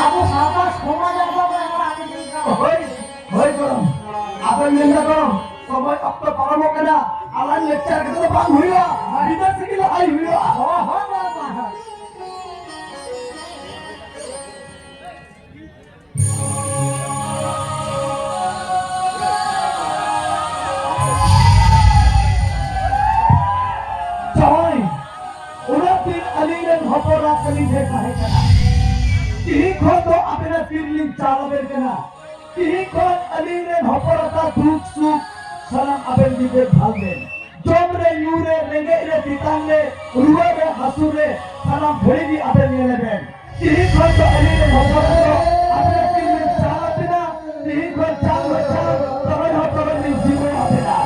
aku sahabat semua yang aku Hoy, hoy korong. Apa yang minta korong? Sampai apa paramu kena? Alan lecture kita bang huya. Kita segala ay huya. Joy. Udah tin aliran hopora kali dekha hai kana. Tihikon to apna feeling chala ber kana. Tihikon aliran hopora ta duk suk salam aben dibe bhalben. Jomre yure renge re titangre ruwa re hasure salam bheri di aben neleben. Tihikon to aliran hopora to apna feeling chala bina. Tihikon chala chala tabai hopora ni jibo apena.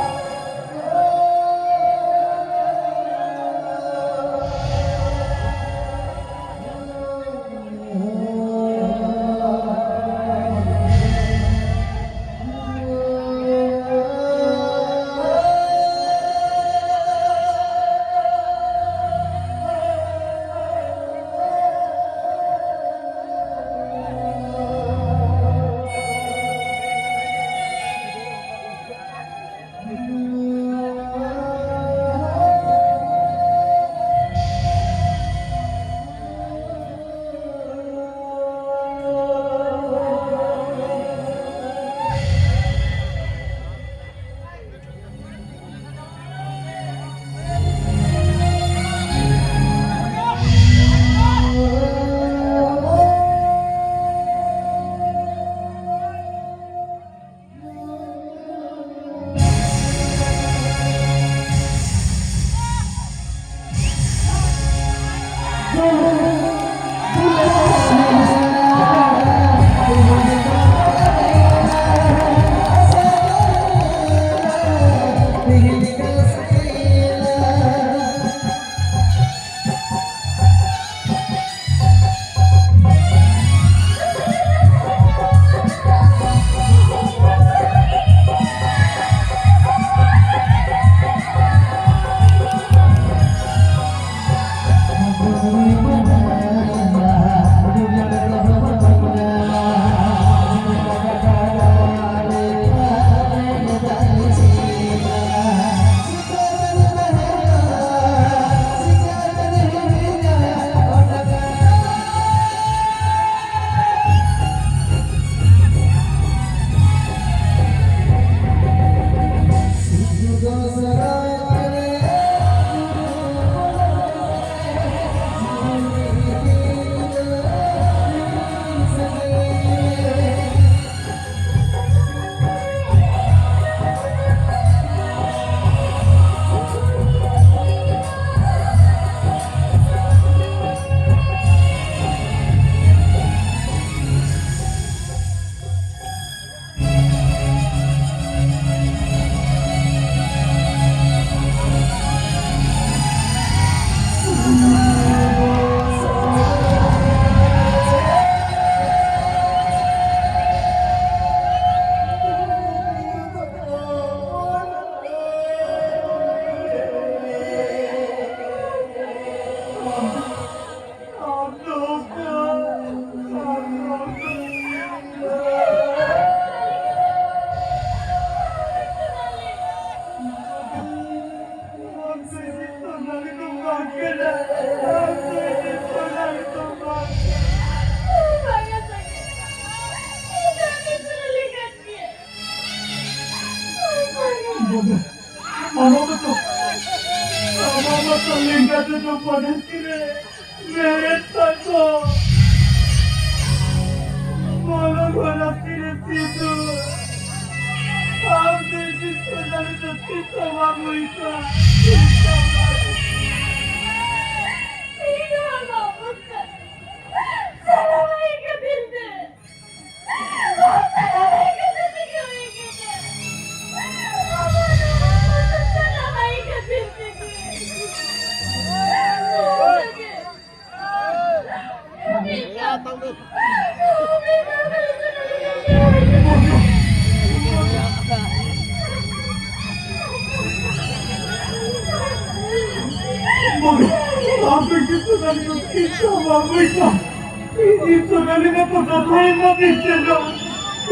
Itu kali na to tatay na dito.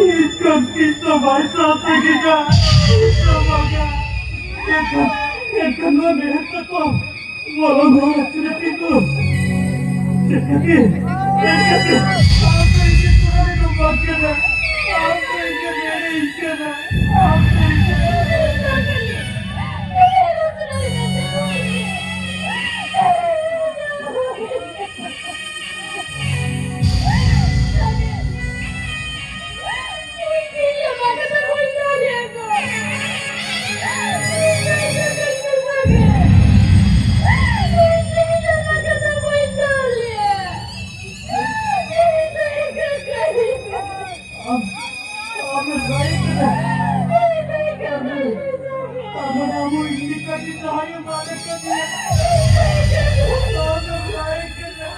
Ikan kita baisa tigiga. Kita maga. Ikan na neta ko. Walang wala sila dito. Sekali. Sekali. Apa ini kali no magana? Apa ini ikana? Apa ini? Apa baik na? Apa namu ini kaki saya balik ke dia? Apa baik na?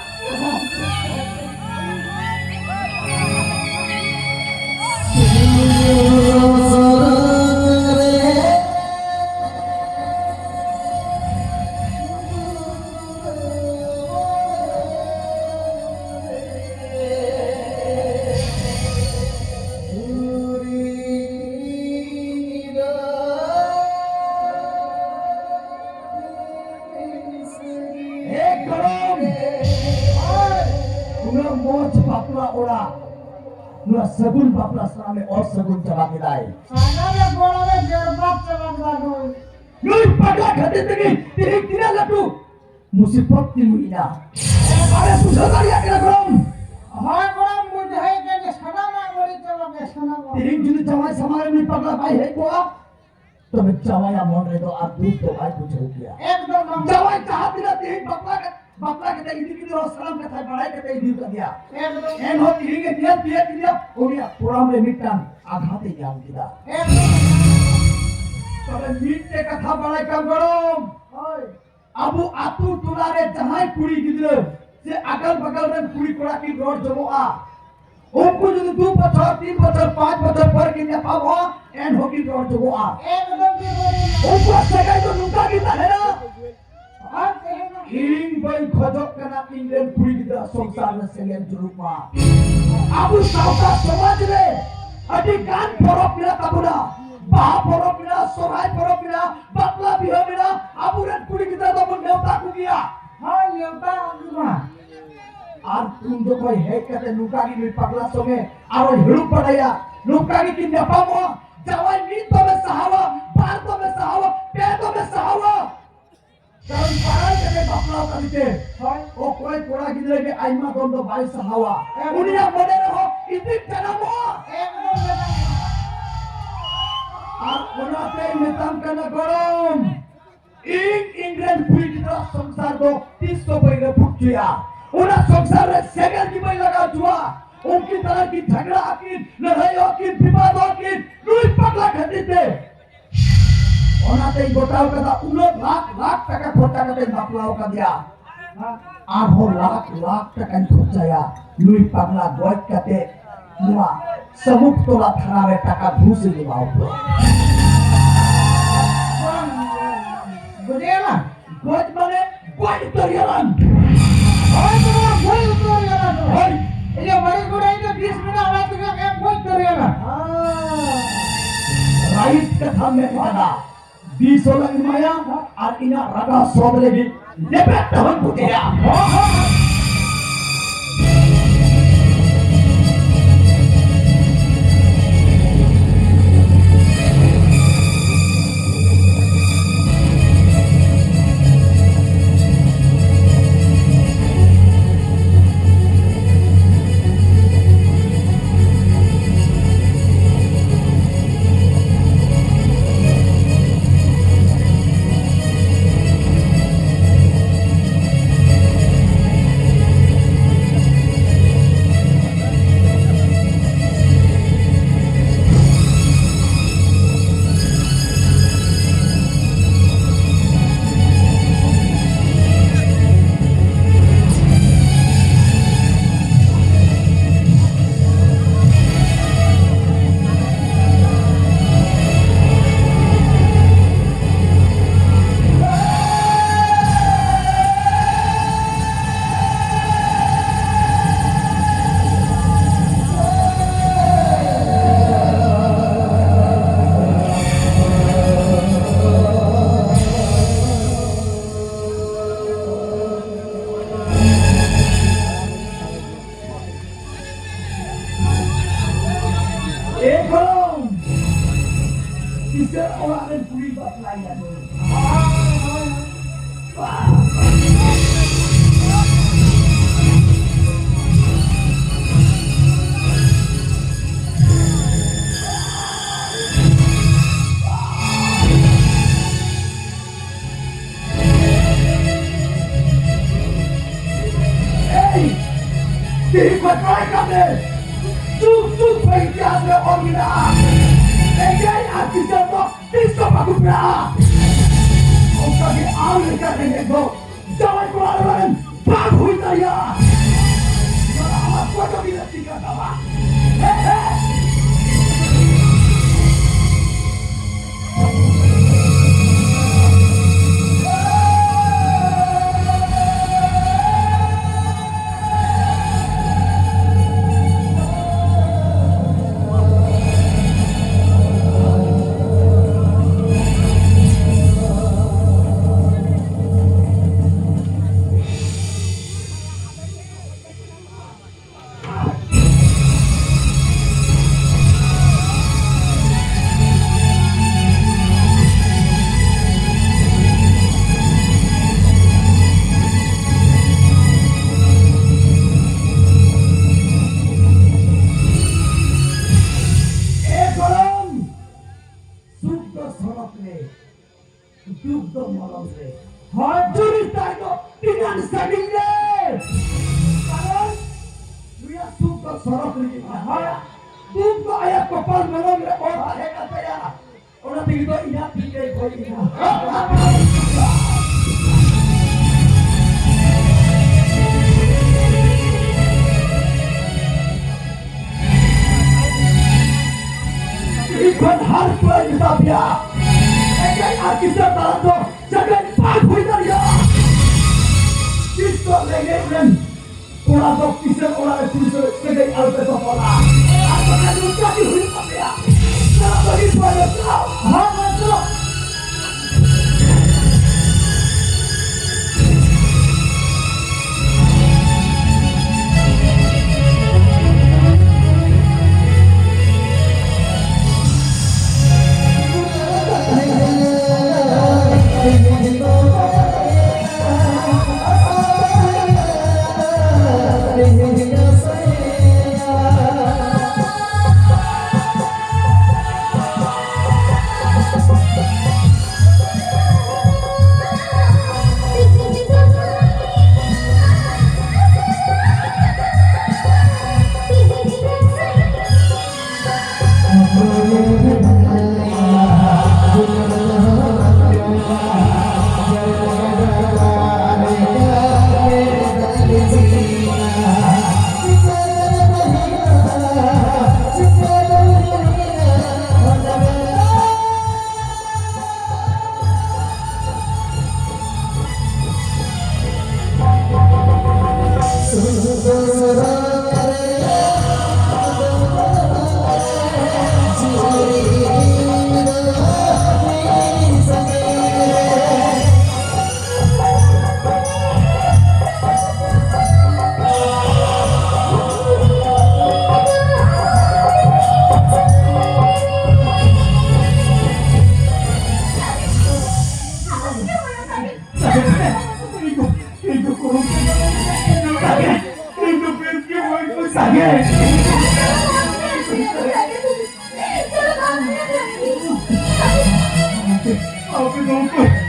सगुन बापला सरामे और सगुन चला के दाई सागाले गोड़ाले जरबात चमक लागो नुई पगला खते तगी तेरी तिना लटू मुसीबत ती मुइना अरे सुधारिया के रखम हाय गोड़ा मुझे है के सना मा गोड़ी चमके सना मा तेरी जुनी जवाई समारे नुई पगला भाई है को तो मैं जवाया मन रे तो आप दूध तो भाई कुछ हो गया एकदम जवाई चाहती ना तेरी बापला के तेरी दी और सलाम के थाई पढ़ाई के तेरी दी कर दिया एकदम एन हो तेरी के दिया ओनिया पूरा में मिटान आघाते जाम दिया तबे मीटे कथा बड़ाई काम करो हाय अबु आतु तुलारे जहां कुड़ी गिदरे से अगल बगल में कुड़ी कोड़ा की रोड जमोआ उनको जो 2 बछर 3 बछर 5 बछर पर के ने पावो एन होगी रोड जमोआ एकदम की गोड़ी उनको सगाई तो लुका गिदा है ना हाय कहना इन भाई खजक कना इंडियन कुड़ी गिदा संसार में सेलेन जुरुमा अबु साउता समाज रे अति कान परपिला ताबुना बा परपिला सोराय परपिला बातला बिहबिला अबु रे कुड़ी गिदा तो नेवता को गया हाय नेवता अंगमा আর তুম তো কই হে কাতে লুকাগি নি পাগলা সঙ্গে আর হেড়ু পড়াইয়া লুকাগি কি নেপামো যাওয়াই নি তবে সাহাবা পার তবে সাহাবা পে তবে সাহাবা কারণ পারাই থেকে বাপলা কাদিতে হয় ও কই পোড়া গিলে কে আইমা গন্দ বাই সাহাবা উনিরা মনে রাখো ইতি জানাবো एकदम আর ওনাতে নেতাম কানা গরম इंग्लैंड पुलिस संसार दो 300 पहले फुटिया उना संसार में सेगल की भाई लगा जुआ उनकी तरह की झगड़ा की लड़ाई की विवाद की लुई पगला खती थे ओनाते गोटाओ का उन लाख टका खर्चा करते बापलाओ का दिया 8 लाख टका खर्चाया लुई पगला गोट करते नुआ समुख तोला थाना में टका घूस लिवाओ बुझेला गोट माने गोट तोरियालन हाय तो कोई उतर गया तो होय ये बड़ी गुड़ाई तो 20 मिनट आवाज का काम कोई करेगा राइट कथा में कहना 20 लग माया और इना रगा सोद लेगी लेबे तहन बुझेया Ekong! Isa orang yang kulibat layan. Hey! Diikut mereka deh! Tuk-tuk penjara orina! Engkau aku jatuh di sopaku belah! Kau kaki awal kaki nego! Jangan keluar-keluaran! Bagu saya! Jangan amat kuat kami tidak sama! Hehehe! Hancuri tayo dengan sadingnya. Kanan, dia suka sorok lagi. Tunggu ayat kepal malam orang hebat saya. Orang begitu ingat tinggal kau ini. Ikan harus kita biar. Engkau akisah talanto jangan pakai dia. Kita lengan orang tu kisah orang itu sebagai alpha pola. Apa yang kita hidup dia? Kalau bagi pada kau, apa tu?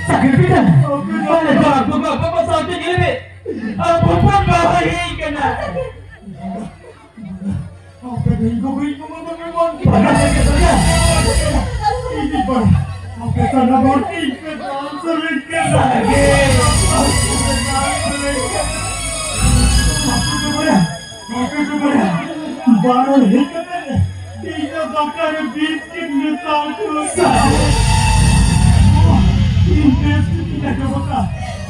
Sakit pidan. Mana bapak sakit ini? Perempuan bahaya kena. Apa dengan ibu memang? Pada sakit saja. Ini bar. Apa sana bar ini sering kena. Sakit. Apa kemana? Baru hikmah. Ini dokter biskuit misal tu. Tidak dapat.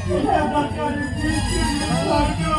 Tidak dapat biskuit misal tu.